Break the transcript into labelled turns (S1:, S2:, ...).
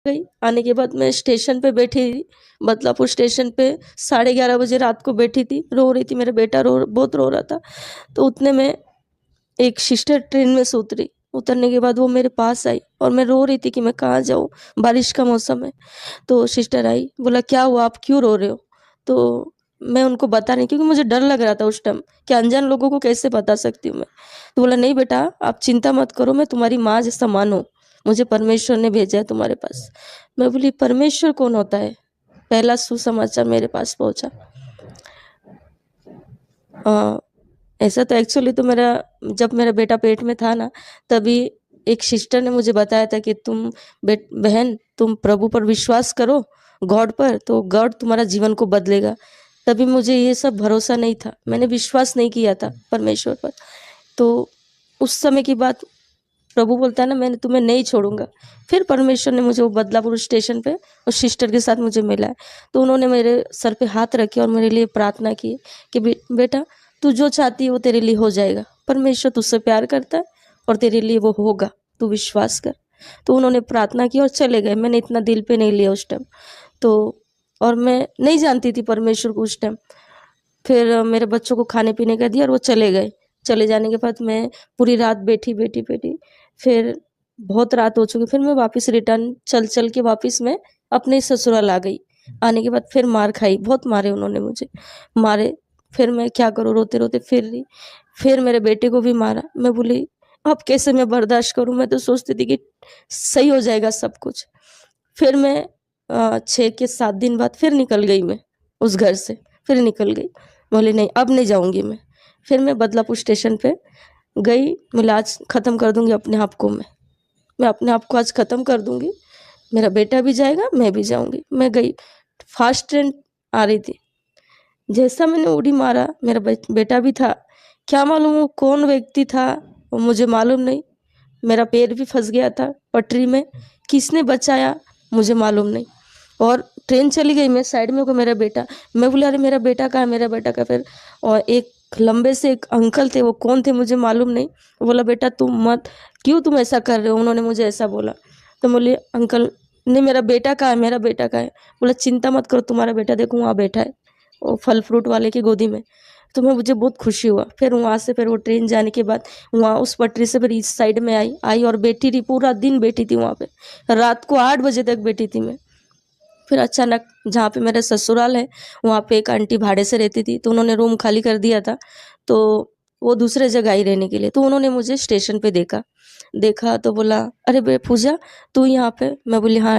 S1: गई। आने के बाद मैं स्टेशन पे बैठी, बदलापुर स्टेशन पे 11:30 बजे रात को बैठी थी, रो रही थी, मेरा बेटा बहुत रो रहा था। तो उतने में एक सिस्टर ट्रेन में से उतरी। उतरने के बाद वो मेरे पास आई और मैं रो रही थी कि मैं कहाँ जाऊँ, बारिश का मौसम है। तो सिस्टर आई, बोला क्या हुआ, आप क्यों रो रहे हो? तो मैं उनको बता नहीं, क्योंकि मुझे डर लग रहा था उस टाइम कि अनजान लोगों को कैसे बता सकती हूँ मैं। तो बोला नहीं बेटा, आप चिंता मत करो, मैं तुम्हारी माँ जैसा मानो, मुझे परमेश्वर ने भेजा है तुम्हारे पास। मैं बोली परमेश्वर कौन होता है? पहला सुसमाचार मेरे पास पहुंचा। ऐसा तो एक्चुअली तो जब मेरा बेटा पेट में था ना, तभी एक सिस्टर ने मुझे बताया था कि बहन तुम प्रभु पर विश्वास करो, गॉड पर, तो गॉड तुम्हारा जीवन को बदलेगा। तभी मुझे ये सब भरोसा नहीं था, मैंने विश्वास नहीं किया था परमेश्वर पर। तो उस समय की बात, प्रभु बोलता है ना मैंने तुम्हें नहीं छोड़ूंगा। फिर परमेश्वर ने मुझे वो बदलापुर स्टेशन पे उस सिस्टर के साथ मुझे मिला है। तो उन्होंने मेरे सर पे हाथ रखे और मेरे लिए प्रार्थना की कि बेटा तू जो चाहती है वो तेरे लिए हो जाएगा, परमेश्वर तुझसे प्यार करता है और तेरे लिए वो होगा, तू विश्वास कर। तो उन्होंने प्रार्थना की और चले गए। मैंने इतना दिल पे नहीं लिया उस टाइम तो, और मैं नहीं जानती थी परमेश्वर को उस टाइम। फिर मेरे बच्चों को खाने पीने का दिया और वो चले गए। चले जाने के बाद मैं पूरी रात बैठी बैठी बैठी, फिर बहुत रात हो चुकी, फिर मैं वापस रिटर्न चल के वापस मैं अपने ससुराल आ गई। आने के बाद फिर मार खाई, बहुत मारे उन्होंने मुझे, मारे। फिर मैं क्या करूँ, रोते रोते फिर रही। फिर मेरे बेटे को भी मारा। मैं बोली अब कैसे मैं बर्दाश्त करूँ, मैं तो सोचती थी कि सही हो जाएगा सब कुछ। फिर मैं 6 के 7 दिन बाद फिर निकल गई, मैं उस घर से फिर निकल गई। बोली नहीं अब नहीं जाऊंगी मैं। फिर मैं बदलापुर स्टेशन पे गई, बोले आज ख़त्म कर दूंगी अपने आप को, मैं अपने आप को आज ख़त्म कर दूंगी, मेरा बेटा भी जाएगा मैं भी जाऊंगी। मैं गई, फास्ट ट्रेन आ रही थी, जैसा मैंने उड़ी मारा, मेरा बेटा भी था। क्या मालूम वो कौन व्यक्ति था, वो मुझे मालूम नहीं। मेरा पैर भी फंस गया था पटरी में, किसने बचाया मुझे मालूम नहीं। और ट्रेन चली गई, मैं साइड में को मेरा बेटा, मैं बोला अरे मेरा बेटा कहाँ है, मेरा बेटा का। फिर और एक लंबे से एक अंकल थे, वो कौन थे मुझे मालूम नहीं। वो बोला बेटा तुम मत, क्यों तुम ऐसा कर रहे हो, उन्होंने मुझे ऐसा बोला। तो बोले अंकल नहीं मेरा बेटा कहाँ है, मेरा बेटा कहाँ है। बोला चिंता मत करो, तुम्हारा बेटा देखो वहाँ बैठा है, वो फल फ्रूट वाले की गोदी में। तो मुझे बहुत खुशी हुआ। फिर वहाँ से फिर वो ट्रेन जाने के बाद वहाँ उस पटरी से फिर इस साइड में आई और बैठी रही, पूरा दिन बैठी थी वहाँ पे, रात को 8 बजे तक बैठी थी मैं। फिर अचानक जहाँ पे मेरा ससुराल है वहाँ पे एक आंटी भाड़े से रहती थी, तो उन्होंने रूम खाली कर दिया था, तो वो दूसरे जगह आई रहने के लिए। तो उन्होंने मुझे स्टेशन पे देखा तो बोला अरे बे पूजा तू यहाँ पे? मैं बोली हाँ